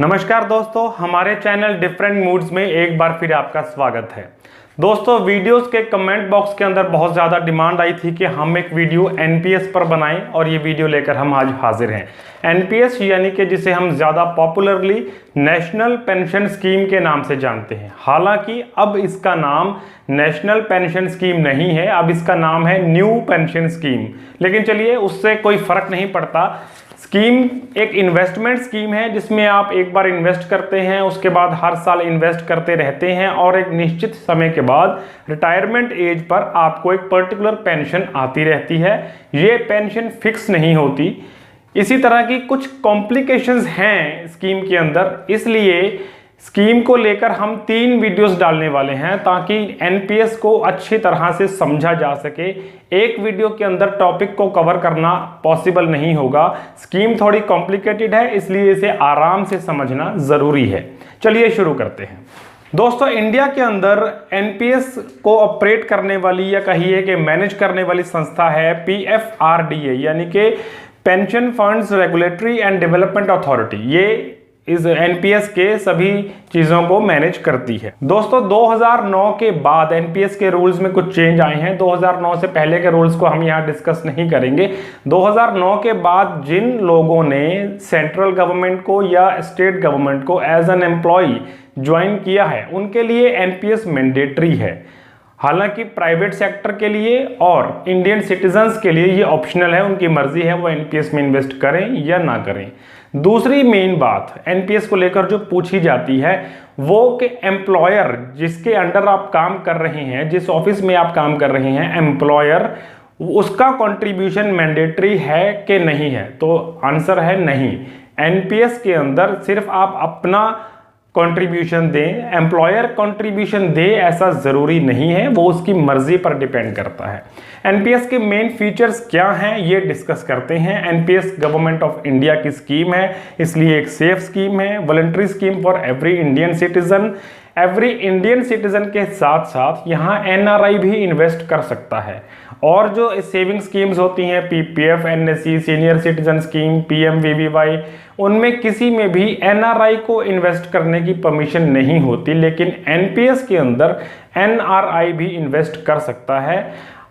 नमस्कार दोस्तों, हमारे चैनल डिफरेंट मूड्स में एक बार फिर आपका स्वागत है। दोस्तों, वीडियोस के कमेंट बॉक्स के अंदर बहुत ज़्यादा डिमांड आई थी कि हम एक वीडियो एनपीएस पर बनाएं और ये वीडियो लेकर हम आज हाजिर हैं। एनपीएस यानी कि जिसे हम ज़्यादा पॉपुलरली नेशनल पेंशन स्कीम के नाम से जानते हैं। हालांकि अब इसका नाम नेशनल पेंशन स्कीम नहीं है, अब इसका नाम है न्यू पेंशन स्कीम। लेकिन चलिए, उससे कोई फ़र्क नहीं पड़ता। स्कीम एक इन्वेस्टमेंट स्कीम है जिसमें आप एक बार इन्वेस्ट करते हैं, उसके बाद हर साल इन्वेस्ट करते रहते हैं और एक निश्चित समय के बाद रिटायरमेंट एज पर आपको एक पर्टिकुलर पेंशन आती रहती है। ये पेंशन फिक्स नहीं होती। इसी तरह की कुछ कॉम्प्लिकेशंस हैं स्कीम के अंदर, इसलिए स्कीम को लेकर हम 3 वीडियोस डालने वाले हैं ताकि एनपीएस को अच्छी तरह से समझा जा सके। एक वीडियो के अंदर टॉपिक को कवर करना पॉसिबल नहीं होगा। स्कीम थोड़ी कॉम्प्लिकेटेड है, इसलिए इसे आराम से समझना ज़रूरी है। चलिए शुरू करते हैं। दोस्तों, इंडिया के अंदर एनपीएस को ऑपरेट करने वाली या कहिए कि मैनेज करने वाली संस्था है पीएफआरडीए, यानी कि pension funds regulatory and development authority. ये इस एनपीएस के सभी चीज़ों को मैनेज करती है। दोस्तों, 2009 के बाद एनपीएस के रूल्स में कुछ चेंज आए हैं। 2009 से पहले के रूल्स को हम यहाँ डिस्कस नहीं करेंगे। 2009 के बाद जिन लोगों ने सेंट्रल गवर्नमेंट को या स्टेट गवर्नमेंट को एज एन एम्प्लॉय ज्वाइन किया है, उनके लिए एनपीएस मैंडेटरी है। हालांकि प्राइवेट सेक्टर के लिए और इंडियन सिटीजन्स के लिए ये ऑप्शनल है, उनकी मर्जी है वो एनपीएस में इन्वेस्ट करें या ना करें। दूसरी मेन बात एनपीएस को लेकर जो पूछी जाती है वो कि एम्प्लॉयर जिसके अंडर आप काम कर रहे हैं, जिस ऑफिस में आप काम कर रहे हैं, एम्प्लॉयर उसका कंट्रीब्यूशन मैंडेटरी है कि नहीं है। तो आंसर है नहीं। एनपीएस के अंदर सिर्फ आप अपना कंट्रीब्यूशन दें, एम्प्लॉयर कंट्रीब्यूशन दे ऐसा ज़रूरी नहीं है, वो उसकी मर्जी पर डिपेंड करता है। एनपीएस के मेन फीचर्स क्या हैं ये डिस्कस करते हैं। एनपीएस गवर्नमेंट ऑफ इंडिया की स्कीम है, इसलिए एक सेफ स्कीम है। Voluntary scheme for every Indian citizen. Every Indian citizen के साथ साथ यहाँ एनआरआई भी इन्वेस्ट कर सकता है। और जो सेविंग स्कीम्स होती हैं PPF, NSC, senior citizen scheme, PMVVY, उनमें किसी में भी एनआरआई को इन्वेस्ट करने की परमिशन नहीं होती। लेकिन एनपीएस के अंदर एनआरआई भी इन्वेस्ट कर सकता है।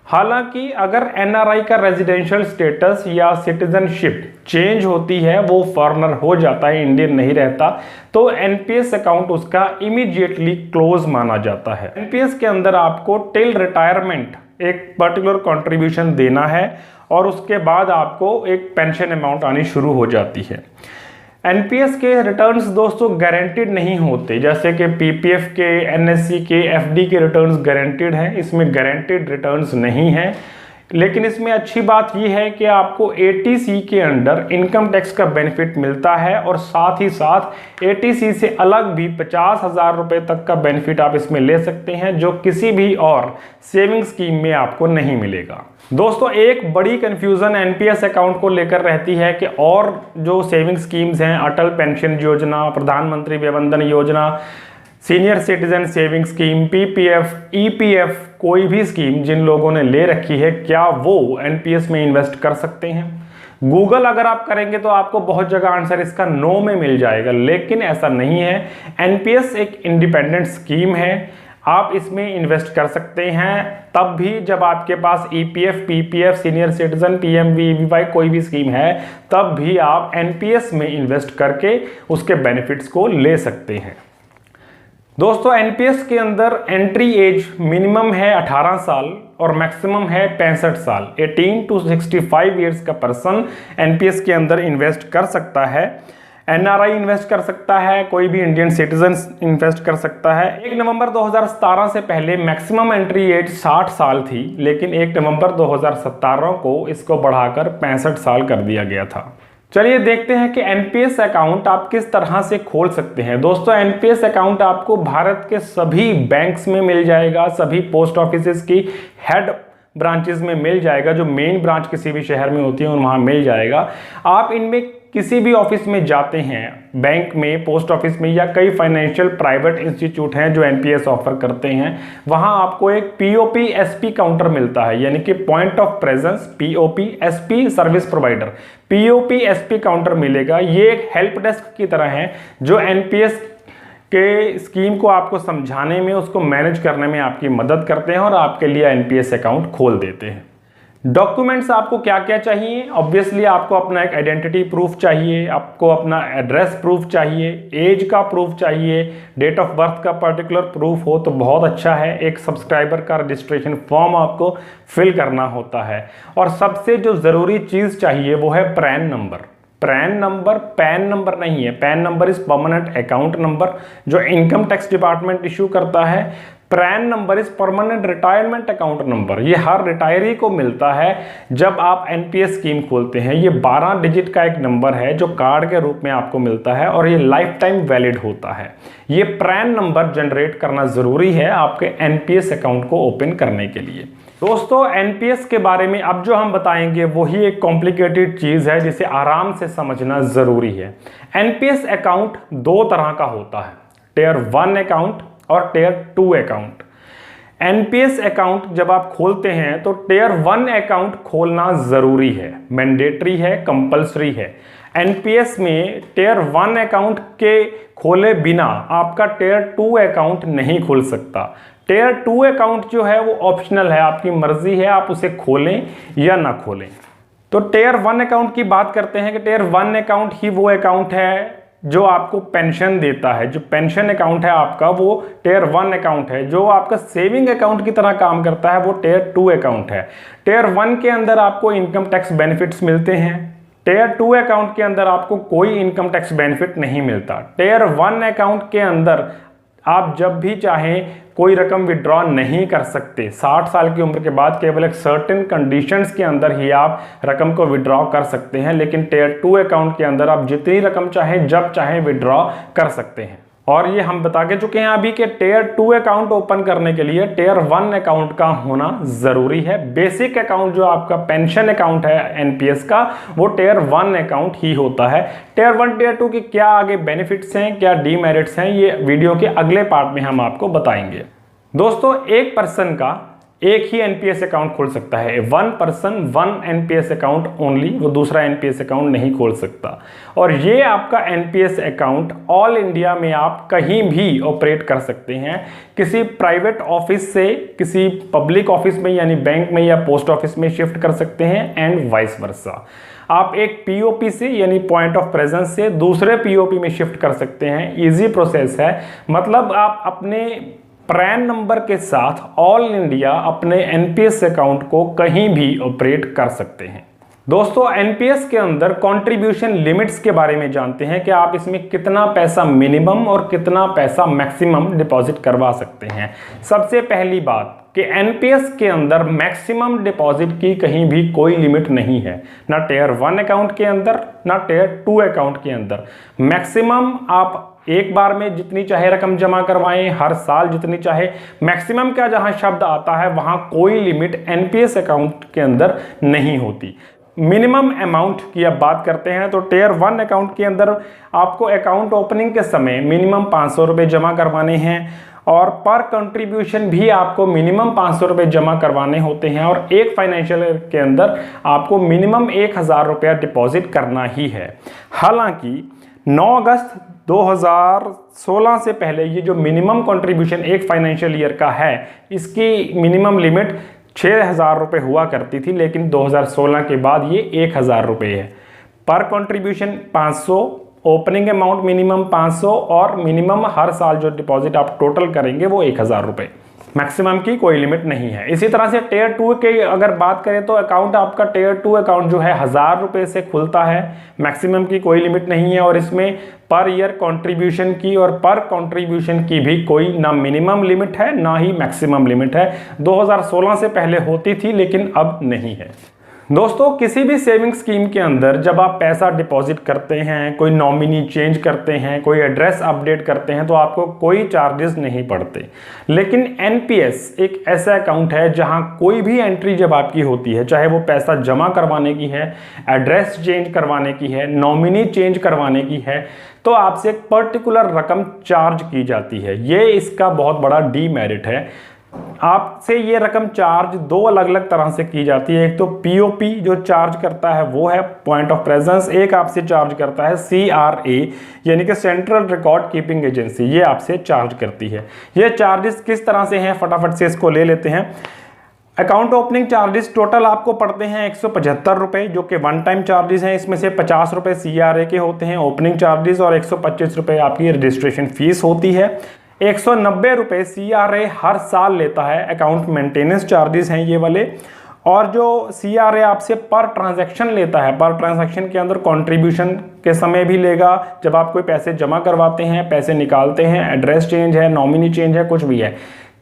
हालांकि अगर एनआरआई का रेजिडेंशियल स्टेटस या सिटीजनशिप चेंज होती है, वो फॉरेनर हो जाता है, इंडियन नहीं रहता, तो एनपीएस अकाउंट उसका इमीडिएटली क्लोज माना जाता है। एनपीएस के अंदर आपको टिल रिटायरमेंट एक पर्टिकुलर कंट्रीब्यूशन देना है और उसके बाद आपको एक पेंशन अमाउंट आनी शुरू हो जाती है। एनपीएस के रिटर्न्स दोस्तों गारंटीड नहीं होते, जैसे कि पीपीएफ के, एनएससी के, एफडी के रिटर्न्स गारंटीड हैं, इसमें गारंटीड रिटर्न्स नहीं हैं। लेकिन इसमें अच्छी बात यह है कि आपको एटीसी के अंडर इनकम टैक्स का बेनिफिट मिलता है और साथ ही साथ एटीसी से अलग भी 50,000 रुपये तक का बेनिफिट आप इसमें ले सकते हैं, जो किसी भी और सेविंग स्कीम में आपको नहीं मिलेगा। दोस्तों, एक बड़ी कंफ्यूजन एनपीएस अकाउंट को लेकर रहती है कि और जो सेविंग स्कीम्स हैं, अटल पेंशन योजना, प्रधानमंत्री वय वंदन योजना, senior citizen saving scheme, PPF, EPF, कोई भी स्कीम जिन लोगों ने ले रखी है, क्या वो एनपीएस में इन्वेस्ट कर सकते हैं? गूगल अगर आप करेंगे तो आपको बहुत जगह आंसर इसका नो में मिल जाएगा, लेकिन ऐसा नहीं है। एनपीएस एक इंडिपेंडेंट स्कीम है, आप इसमें इन्वेस्ट कर सकते हैं तब भी जब आपके पास ईपीएफ, पीपीएफ, सीनियर सिटीजन, पीएमवीवीवाई कोई भी स्कीम है, तब भी आप एनपीएस में इन्वेस्ट करके उसके बेनिफिट्स को ले सकते हैं। दोस्तों, एनपीएस के अंदर एंट्री एज मिनिमम है 18 साल और मैक्सिमम है 65 साल। 18 to 65 ईयर्स का पर्सन एनपीएस के अंदर इन्वेस्ट कर सकता है। एनआरआई इन्वेस्ट कर सकता है, कोई भी इंडियन सिटीजन इन्वेस्ट कर सकता है। 1 नवंबर 2017 से पहले मैक्सिमम एंट्री एज 60 साल थी, लेकिन 1 नवंबर 2017 को इसको बढ़ाकर 65 साल कर दिया गया था। चलिए देखते हैं कि एनपीएस अकाउंट आप किस तरह से खोल सकते हैं। दोस्तों, एनपीएस अकाउंट आपको भारत के सभी बैंक्स में मिल जाएगा, सभी पोस्ट ऑफिसेज की हेड ब्रांचेस में मिल जाएगा, जो मेन ब्रांच किसी भी शहर में होती है वहाँ मिल जाएगा। आप इनमें किसी भी ऑफिस में जाते हैं, बैंक में, पोस्ट ऑफिस में, या कई फाइनेंशियल प्राइवेट इंस्टीट्यूट हैं जो एनपीएस ऑफर करते हैं, वहां आपको एक पीओपी एसपी काउंटर मिलता है, यानी कि point of presence, POP SP service provider, POP SP counter मिलेगा। ये एक हेल्प डेस्क की तरह है जो एनपीएस के स्कीम को आपको समझाने में, उसको मैनेज करने में आपकी मदद करते हैं और आपके लिए एनपीएस अकाउंट खोल देते हैं। डॉक्यूमेंट्स आपको क्या क्या चाहिए? ऑब्वियसली आपको अपना एक आइडेंटिटी प्रूफ चाहिए, आपको अपना एड्रेस प्रूफ चाहिए, एज का प्रूफ चाहिए, डेट ऑफ बर्थ का पर्टिकुलर प्रूफ हो तो बहुत अच्छा है। एक सब्सक्राइबर का रजिस्ट्रेशन फॉर्म आपको फिल करना होता है, और सबसे जो ज़रूरी चीज़ चाहिए वो है pan number. Pan number pan number नहीं है, pan number is permanent account number जो इनकम टैक्स डिपार्टमेंट इशू करता है। Pan number is permanent retirement account number, ये हर रिटायरी को मिलता है जब आप एनपीएस स्कीम खोलते हैं। ये 12 डिजिट का एक नंबर है जो कार्ड के रूप में आपको मिलता है और ये लाइफ टाइम वैलिड होता है। ये पैन नंबर जनरेट करना जरूरी है आपके एनपीएस अकाउंट को ओपन करने के लिए। दोस्तों, एनपीएस के बारे में अब जो हम बताएंगे वही एक कॉम्प्लिकेटेड चीज़ है जिसे आराम से समझना ज़रूरी है। एनपीएस अकाउंट दो तरह का होता है, टियर 1 अकाउंट और टियर 2 अकाउंट। एनपीएस अकाउंट जब आप खोलते हैं तो टियर 1 अकाउंट खोलना ज़रूरी है, मैंडेटरी है, कंपलसरी है। एनपीएस में टियर 1 अकाउंट के खोले बिना आपका टियर 2 अकाउंट नहीं खुल सकता। टियर 2 अकाउंट जो है वो ऑप्शनल है, आपकी मर्जी है आप उसे खोलें या ना खोलें। तो टियर 1 अकाउंट की बात करते हैं कि टियर 1 अकाउंट ही वो अकाउंट है जो आपको पेंशन देता है। जो पेंशन अकाउंट है आपका वो टियर 1 अकाउंट है। जो आपका सेविंग अकाउंट की तरह काम करता है वो टियर 2 अकाउंट है। टियर 1 के अंदर आपको इनकम टैक्स बेनिफिट्स मिलते हैं, टियर 2 अकाउंट के अंदर आपको कोई इनकम टैक्स बेनिफिट नहीं मिलता। टियर 1 अकाउंट के अंदर आप जब भी चाहें कोई रकम विड्रॉ नहीं कर सकते। 60 साल की उम्र के बाद केवल एक सर्टेन कंडीशंस के अंदर ही आप रकम को विड्रॉ कर सकते हैं, लेकिन टियर 2 अकाउंट के अंदर आप जितनी रकम चाहें जब चाहें विड्रॉ कर सकते हैं। और ये हम बता के चुके हैं अभी कि टियर 2 अकाउंट ओपन करने के लिए टियर 1 अकाउंट का होना जरूरी है। बेसिक अकाउंट जो आपका पेंशन अकाउंट है एनपीएस का वो टियर 1 अकाउंट ही होता है। टियर 1 टियर 2 के क्या आगे बेनिफिट्स हैं, क्या डीमेरिट्स हैं, ये वीडियो के अगले पार्ट में हम आपको बताएंगे। दोस्तों, एक पर्सन का एक ही एनपीएस अकाउंट खोल सकता है। 1 पर्सन 1 एनपीएस अकाउंट ओनली, वो दूसरा एनपीएस अकाउंट नहीं खोल सकता। और ये आपका एनपीएस अकाउंट ऑल इंडिया में आप कहीं भी ऑपरेट कर सकते हैं, किसी प्राइवेट ऑफिस से किसी पब्लिक ऑफिस में यानी बैंक में या पोस्ट ऑफिस में शिफ्ट कर सकते हैं एंड वाइस वर्सा। आप एक पीओपी से यानी पॉइंट ऑफ प्रेजेंस से दूसरे पीओपी में शिफ्ट कर सकते हैं। इजी प्रोसेस है, मतलब आप अपने पैन नंबर के साथ ऑल इंडिया अपने एनपीएस अकाउंट को कहीं भी ऑपरेट कर सकते हैं। दोस्तों, एनपीएस के अंदर कंट्रीब्यूशन लिमिट्स के बारे में जानते हैं कि आप इसमें कितना पैसा मिनिमम और कितना पैसा मैक्सिमम डिपॉजिट करवा सकते हैं। सबसे पहली बात कि एनपीएस के अंदर मैक्सिमम डिपॉजिट की कहीं भी कोई लिमिट नहीं है, ना टियर 1 अकाउंट के अंदर ना टियर 2 अकाउंट के अंदर। मैक्सिमम आप एक बार में जितनी चाहे रकम जमा करवाएं, हर साल जितनी चाहे। मैक्सिमम का जहां शब्द आता है वहां कोई लिमिट एनपीएस अकाउंट के अंदर नहीं होती। मिनिमम अमाउंट की अब बात करते हैं तो टियर 1 अकाउंट के अंदर आपको अकाउंट ओपनिंग के समय मिनिमम 500 रुपये जमा करवाने हैं और पर कंट्रीब्यूशन भी आपको मिनिमम 500 रुपये जमा करवाने होते हैं। और एक फाइनेंशियल ईयर के अंदर आपको मिनिमम 1000 रुपया डिपॉजिट करना ही है। हालांकि 9 अगस्त 2016 से पहले ये जो मिनिमम कंट्रीब्यूशन एक फाइनेंशियल ईयर का है इसकी मिनिमम लिमिट 6000 रुपये हुआ करती थी, लेकिन 2016 के बाद ये 1000 रुपये है। पर कंट्रीब्यूशन 500, ओपनिंग अमाउंट मिनिमम 500 और मिनिमम हर साल जो डिपॉजिट आप टोटल करेंगे वो 1000 रुपये। मैक्सिमम की कोई लिमिट नहीं है। इसी तरह से टियर 2 के अगर बात करें तो अकाउंट आपका टियर 2 अकाउंट जो है 1000 रुपये से खुलता है। मैक्सिमम की कोई लिमिट नहीं है और इसमें पर ईयर कंट्रीब्यूशन की और पर कंट्रीब्यूशन की भी कोई ना मिनिमम लिमिट है ना ही मैक्सिमम लिमिट है। 2016 से पहले होती थी लेकिन अब नहीं है। दोस्तों किसी भी सेविंग स्कीम के अंदर जब आप पैसा डिपॉजिट करते हैं, कोई नॉमिनी चेंज करते हैं, कोई एड्रेस अपडेट करते हैं तो आपको कोई चार्जेस नहीं पड़ते। लेकिन एनपीएस एक ऐसा अकाउंट है जहां कोई भी एंट्री जब आपकी होती है, चाहे वो पैसा जमा करवाने की है, एड्रेस चेंज करवाने की है, नॉमिनी चेंज करवाने की है, तो आपसे एक पर्टिकुलर रकम चार्ज की जाती है। ये इसका बहुत बड़ा डीमेरिट है। आपसे ये रकम चार्ज दो अलग अलग तरह से की जाती है। एक तो पीओपी जो चार्ज करता है वो है पॉइंट ऑफ प्रेजेंस, एक आपसे चार्ज करता है सीआरए यानी कि सेंट्रल रिकॉर्ड कीपिंग एजेंसी, ये आपसे चार्ज करती है। ये चार्जेस किस तरह से हैं, फटाफट से इसको ले लेते हैं। अकाउंट ओपनिंग चार्जेस टोटल आपको पड़ते हैं 175 रुपए, जो कि वन टाइम चार्जेस हैं। इसमें से 50 रुपए सीआरए के होते हैं ओपनिंग चार्जेस और 125 रुपए आपकी रजिस्ट्रेशन फीस होती है। 190 रुपए सीआरए हर साल लेता है, अकाउंट मेंटेनेंस चार्जेस हैं ये वाले। और जो सीआरए आपसे पर ट्रांजैक्शन लेता है, पर ट्रांजैक्शन के अंदर कंट्रीब्यूशन के समय भी लेगा, जब आप कोई पैसे जमा करवाते हैं, पैसे निकालते हैं, एड्रेस चेंज है, नॉमिनी चेंज है, कुछ भी है,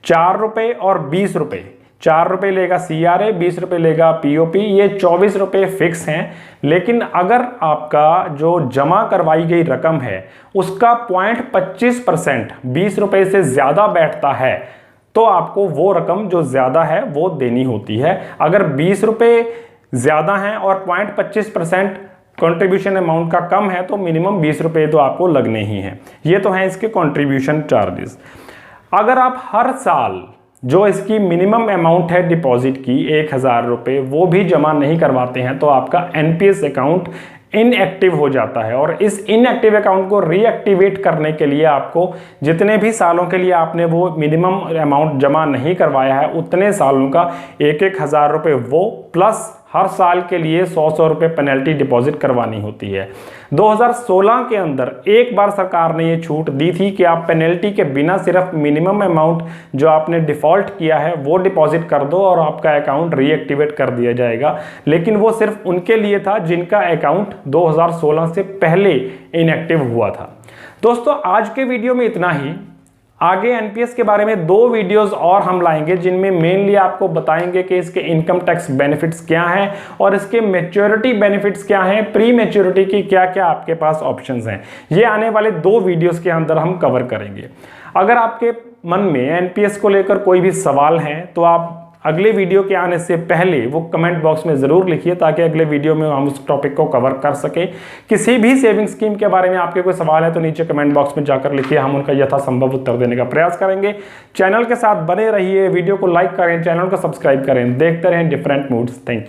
4 रुपए और 20 रुपए। 4 रुपए लेगा सीआरए, 20 रुपए लेगा पीओपी, ये 24 रुपए फिक्स हैं। लेकिन अगर आपका जो जमा करवाई गई रकम है उसका 0.25% 20 रुपए से ज्यादा बैठता है तो आपको वो रकम जो ज्यादा है वो देनी होती है। अगर 20 रुपए ज्यादा हैं और 0.25% कंट्रीब्यूशन अमाउंट का कम है तो मिनिमम 20 रुपए तो आपको लगने ही हैं। ये तो हैं इसके कंट्रीब्यूशन चार्जेस। अगर आप हर साल जो इसकी मिनिमम अमाउंट है डिपॉजिट की 1000 रुपए वो भी जमा नहीं करवाते हैं तो आपका एनपीएस अकाउंट इनएक्टिव हो जाता है। और इस इनएक्टिव अकाउंट को रीएक्टिवेट करने के लिए आपको जितने भी सालों के लिए आपने वो मिनिमम अमाउंट जमा नहीं करवाया है उतने सालों का 1000 रुपए वो प्लस हर साल के लिए 100 रुपए पेनल्टी डिपॉजिट करवानी होती है। 2016 के अंदर एक बार सरकार ने ये छूट दी थी कि आप पेनल्टी के बिना सिर्फ मिनिमम अमाउंट जो आपने डिफॉल्ट किया है वो डिपॉजिट कर दो और आपका अकाउंट रीएक्टिवेट कर दिया जाएगा। लेकिन वो सिर्फ उनके लिए था जिनका अकाउंट 2016 से पहले इनएक्टिव हुआ था। दोस्तों आज के वीडियो में इतना ही। आगे एनपीएस के बारे में 2 वीडियोस और हम लाएंगे जिनमें मेनली आपको बताएंगे कि इसके इनकम टैक्स बेनिफिट्स क्या हैं और इसके मैच्योरिटी बेनिफिट्स क्या हैं, प्री मैच्योरिटी की क्या क्या आपके पास ऑप्शंस हैं। ये आने वाले 2 वीडियोस के अंदर हम कवर करेंगे। अगर आपके मन में एनपीएस को लेकर कोई भी सवाल है तो आप अगले वीडियो के आने से पहले वो कमेंट बॉक्स में ज़रूर लिखिए ताकि अगले वीडियो में हम उस टॉपिक को कवर कर सकें। किसी भी सेविंग स्कीम के बारे में आपके कोई सवाल है तो नीचे कमेंट बॉक्स में जाकर लिखिए, हम उनका यथासंभव उत्तर देने का प्रयास करेंगे। चैनल के साथ बने रहिए, वीडियो को लाइक करें, चैनल को सब्सक्राइब करें, देखते रहें डिफरेंट मूड्स। Thank you.